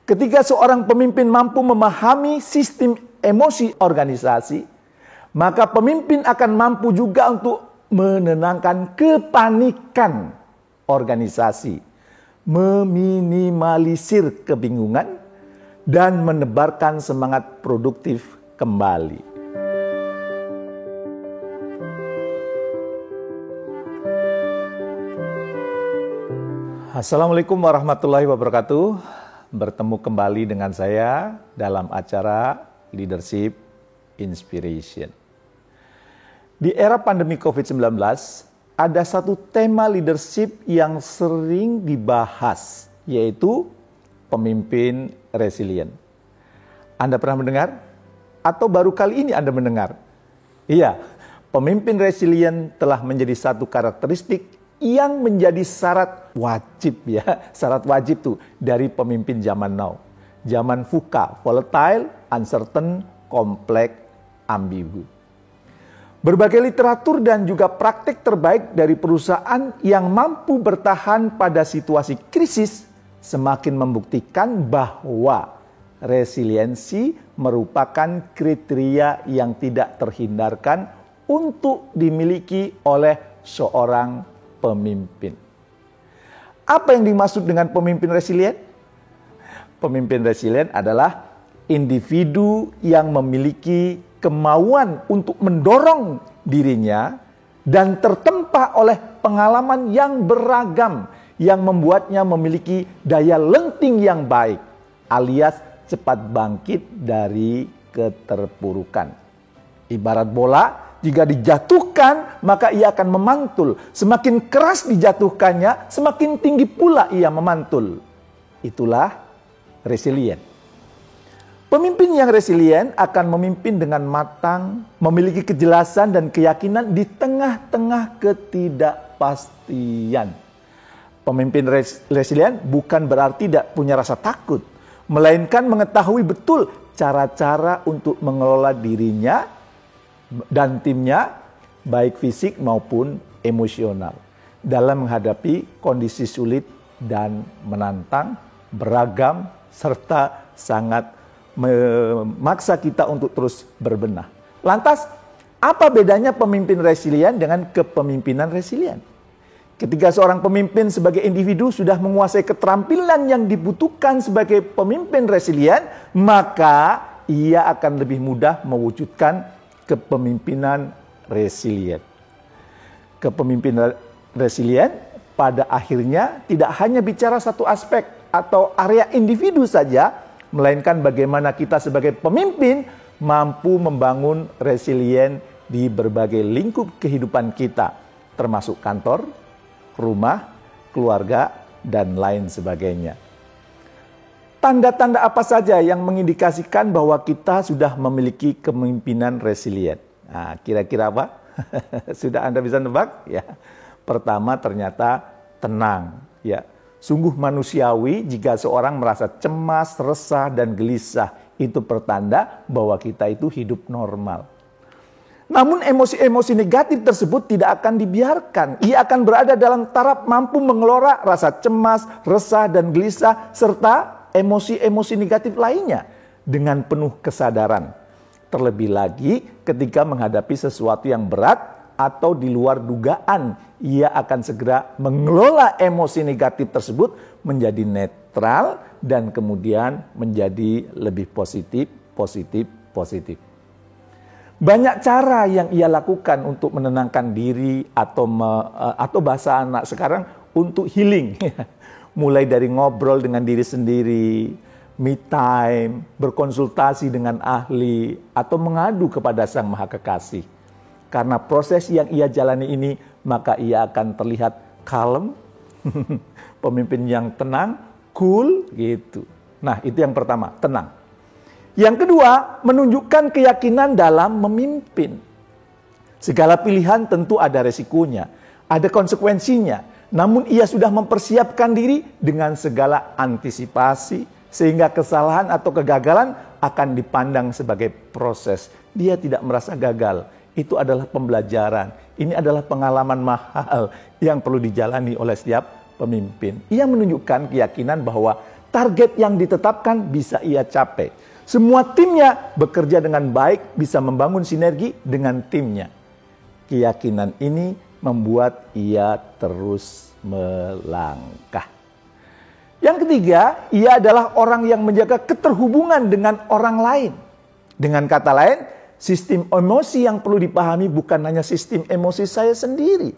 Ketika seorang pemimpin mampu memahami sistem emosi organisasi, maka pemimpin akan mampu juga untuk menenangkan kepanikan organisasi, meminimalisir kebingungan, dan menebarkan semangat produktif kembali. Assalamualaikum warahmatullahi wabarakatuh. Bertemu kembali dengan saya dalam acara Leadership Inspiration. Di era pandemi COVID-19, ada satu tema leadership yang sering dibahas, yaitu pemimpin resilient. Anda pernah mendengar? Atau baru kali ini Anda mendengar? Iya, pemimpin resilient telah menjadi satu karakteristik yang menjadi syarat wajib syarat wajib tuh dari pemimpin zaman now. Zaman VUCA, volatile, uncertain, complex, ambigu. Berbagai literatur dan juga praktik terbaik dari perusahaan yang mampu bertahan pada situasi krisis semakin membuktikan bahwa resiliensi merupakan kriteria yang tidak terhindarkan untuk dimiliki oleh seorang pemimpin. Apa yang dimaksud dengan pemimpin resilient? Pemimpin resilient adalah individu yang memiliki kemauan untuk mendorong dirinya dan tertempa oleh pengalaman yang beragam yang membuatnya memiliki daya lenting yang baik, alias cepat bangkit dari keterpurukan. Ibarat bola, jika dijatuhkan, maka ia akan memantul. Semakin keras dijatuhkannya, semakin tinggi pula ia memantul. Itulah resilient. Pemimpin yang resilient akan memimpin dengan matang, memiliki kejelasan dan keyakinan di tengah-tengah ketidakpastian. Pemimpin resilient bukan berarti tidak punya rasa takut, melainkan mengetahui betul cara-cara untuk mengelola dirinya dan timnya, baik fisik maupun emosional, dalam menghadapi kondisi sulit dan menantang, beragam, serta sangat memaksa kita untuk terus berbenah. Lantas, apa bedanya pemimpin resilient dengan kepemimpinan resilient? Ketika seorang pemimpin sebagai individu sudah menguasai keterampilan yang dibutuhkan sebagai pemimpin resilient, maka ia akan lebih mudah mewujudkan kepemimpinan resilient. Kepemimpinan resilient pada akhirnya tidak hanya bicara satu aspek atau area individu saja, melainkan bagaimana kita sebagai pemimpin mampu membangun resilient di berbagai lingkup kehidupan kita, termasuk kantor, rumah, keluarga, dan lain sebagainya. Tanda-tanda apa saja yang mengindikasikan bahwa kita sudah memiliki kepemimpinan resilient? Nah, kira-kira apa? Sudah Anda bisa nebak? Ya. Pertama, ternyata tenang. Ya. Sungguh manusiawi jika seorang merasa cemas, resah, dan gelisah. Itu pertanda bahwa kita itu hidup normal. Namun emosi-emosi negatif tersebut tidak akan dibiarkan. Ia akan berada dalam taraf mampu mengelola rasa cemas, resah, dan gelisah, serta emosi-emosi negatif lainnya dengan penuh kesadaran. Terlebih lagi ketika menghadapi sesuatu yang berat atau di luar dugaan, ia akan segera mengelola emosi negatif tersebut menjadi netral dan kemudian menjadi lebih positif. Banyak cara yang ia lakukan untuk menenangkan diri atau bahasa anak sekarang untuk healing. Mulai dari ngobrol dengan diri sendiri, me time, berkonsultasi dengan ahli, atau mengadu kepada Sang Maha Kekasih. Karena proses yang ia jalani ini, maka ia akan terlihat kalem, pemimpin yang tenang, cool, gitu. Nah, itu yang pertama, tenang. Yang kedua, menunjukkan keyakinan dalam memimpin. Segala pilihan tentu ada resikonya, ada konsekuensinya. Namun ia sudah mempersiapkan diri dengan segala antisipasi, sehingga kesalahan atau kegagalan akan dipandang sebagai proses. Dia tidak merasa gagal. Itu adalah pembelajaran. Ini adalah pengalaman mahal yang perlu dijalani oleh setiap pemimpin. Ia menunjukkan keyakinan bahwa target yang ditetapkan bisa ia capai. Semua timnya bekerja dengan baik, bisa membangun sinergi dengan timnya. Keyakinan ini membuat ia terus melangkah. Yang ketiga, ia adalah orang yang menjaga keterhubungan dengan orang lain. Dengan kata lain, sistem emosi yang perlu dipahami bukan hanya sistem emosi saya sendiri,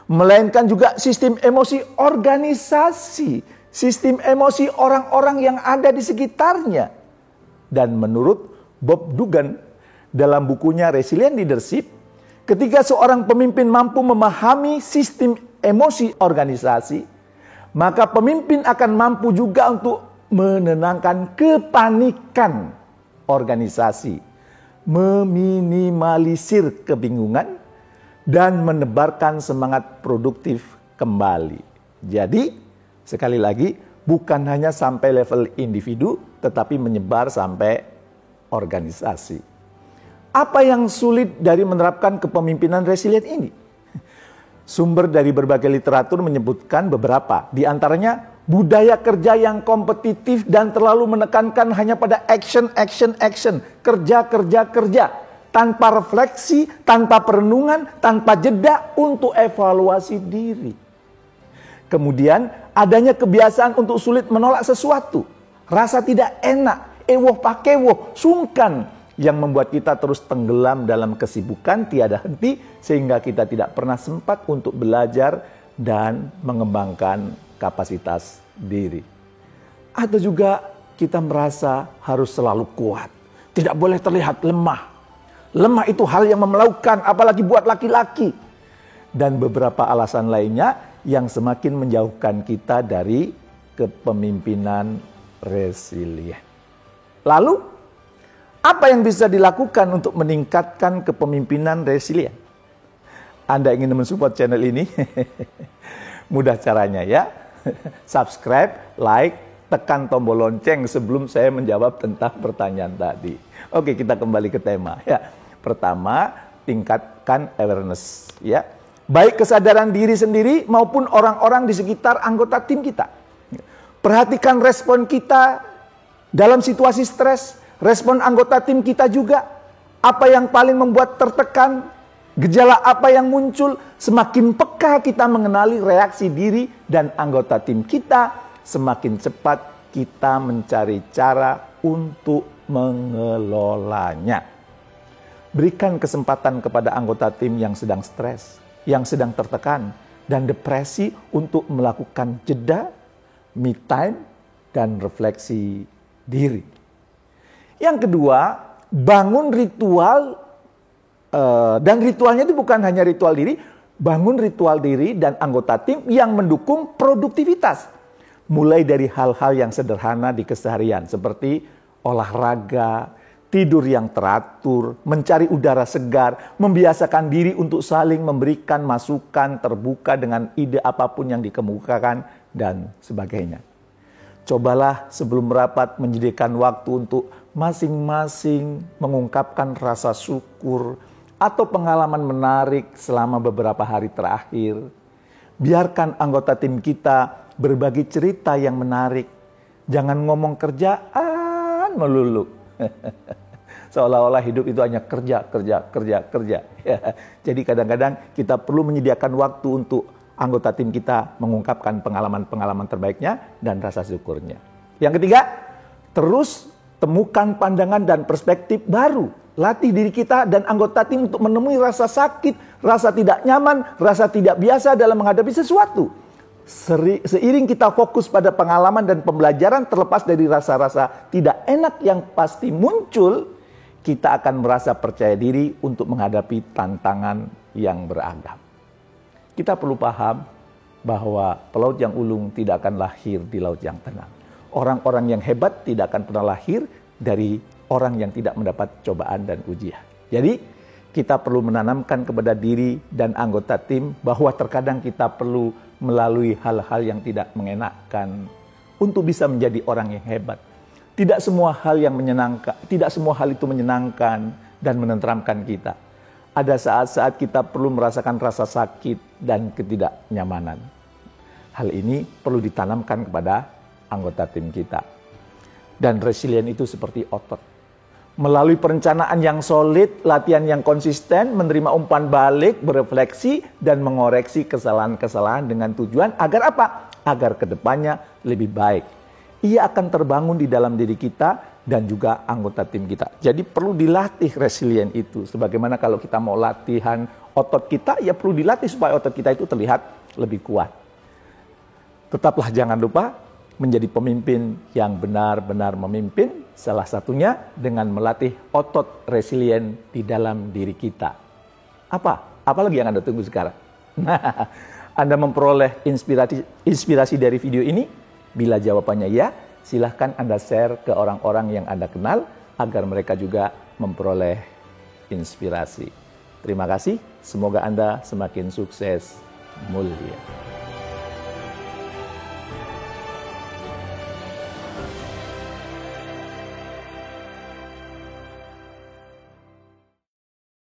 melainkan juga sistem emosi organisasi, sistem emosi orang-orang yang ada di sekitarnya. Dan menurut Bob Dugan dalam bukunya Resilient Leadership, ketika seorang pemimpin mampu memahami sistem emosi organisasi, maka pemimpin akan mampu juga untuk menenangkan kepanikan organisasi, meminimalisir kebingungan, dan menebarkan semangat produktif kembali. Jadi, sekali lagi, bukan hanya sampai level individu, tetapi menyebar sampai organisasi. Apa yang sulit dari menerapkan kepemimpinan resilient ini? Sumber dari berbagai literatur menyebutkan beberapa, di antaranya budaya kerja yang kompetitif dan terlalu menekankan hanya pada action, kerja, tanpa refleksi, tanpa perenungan, tanpa jeda untuk evaluasi diri. Kemudian adanya kebiasaan untuk sulit menolak sesuatu, rasa tidak enak, ewoh pakewoh, sungkan, yang membuat kita terus tenggelam dalam kesibukan tiada henti sehingga kita tidak pernah sempat untuk belajar dan mengembangkan kapasitas diri. Atau juga kita merasa harus selalu kuat, tidak boleh terlihat lemah. Lemah itu hal yang memelaukan, apalagi buat laki-laki. Dan beberapa alasan lainnya yang semakin menjauhkan kita dari kepemimpinan resilient. Lalu, apa yang bisa dilakukan untuk meningkatkan kepemimpinan resilient? Anda ingin mensupport channel ini? Mudah caranya ya. Subscribe, like, tekan tombol lonceng sebelum saya menjawab tentang pertanyaan tadi. Oke, kita kembali ke tema. Ya, pertama, tingkatkan awareness. Ya, baik kesadaran diri sendiri maupun orang-orang di sekitar anggota tim kita. Perhatikan respon kita dalam situasi stres. Respon anggota tim kita juga, apa yang paling membuat tertekan, gejala apa yang muncul, semakin peka kita mengenali reaksi diri dan anggota tim kita, semakin cepat kita mencari cara untuk mengelolanya. Berikan kesempatan kepada anggota tim yang sedang stres, yang sedang tertekan, dan depresi untuk melakukan jeda, me time, dan refleksi diri. Yang kedua, bangun ritual, dan ritualnya itu bukan hanya ritual diri, bangun ritual diri dan anggota tim yang mendukung produktivitas. Mulai dari hal-hal yang sederhana di keseharian, seperti olahraga, tidur yang teratur, mencari udara segar, membiasakan diri untuk saling memberikan masukan, terbuka dengan ide apapun yang dikemukakan, dan sebagainya. Cobalah sebelum rapat menyediakan waktu untuk masing-masing mengungkapkan rasa syukur atau pengalaman menarik selama beberapa hari terakhir. Biarkan anggota tim kita berbagi cerita yang menarik. Jangan ngomong kerjaan melulu. Seolah-olah hidup itu hanya kerja. Jadi kadang-kadang kita perlu menyediakan waktu untuk anggota tim kita mengungkapkan pengalaman-pengalaman terbaiknya dan rasa syukurnya. Yang ketiga, terus temukan pandangan dan perspektif baru. Latih diri kita dan anggota tim untuk menemui rasa sakit, rasa tidak nyaman, rasa tidak biasa dalam menghadapi sesuatu. Seiring kita fokus pada pengalaman dan pembelajaran terlepas dari rasa-rasa tidak enak yang pasti muncul, kita akan merasa percaya diri untuk menghadapi tantangan yang beragam. Kita perlu paham bahwa pelaut yang ulung tidak akan lahir di laut yang tenang. Orang-orang yang hebat tidak akan pernah lahir dari orang yang tidak mendapat cobaan dan ujian. Jadi, kita perlu menanamkan kepada diri dan anggota tim bahwa terkadang kita perlu melalui hal-hal yang tidak mengenakkan untuk bisa menjadi orang yang hebat. Tidak semua hal yang menyenangkan, tidak semua hal itu menyenangkan dan menenteramkan kita. Ada saat-saat kita perlu merasakan rasa sakit dan ketidaknyamanan. Hal ini perlu ditanamkan kepada anggota tim kita. Dan resilient itu seperti otot. Melalui perencanaan yang solid, latihan yang konsisten, menerima umpan balik, berefleksi, dan mengoreksi kesalahan-kesalahan dengan tujuan agar apa? Agar kedepannya lebih baik. Ia akan terbangun di dalam diri kita dan juga anggota tim kita. Jadi perlu dilatih resilient itu. Sebagaimana kalau kita mau latihan otot kita, ya perlu dilatih supaya otot kita itu terlihat lebih kuat. Tetaplah jangan lupa menjadi pemimpin yang benar-benar memimpin, salah satunya dengan melatih otot resilient di dalam diri kita. Apa lagi yang Anda tunggu sekarang? Nah, Anda memperoleh inspirasi dari video ini? Bila jawabannya ya, silahkan Anda share ke orang-orang yang Anda kenal agar mereka juga memperoleh inspirasi. Terima kasih, semoga Anda semakin sukses mulia.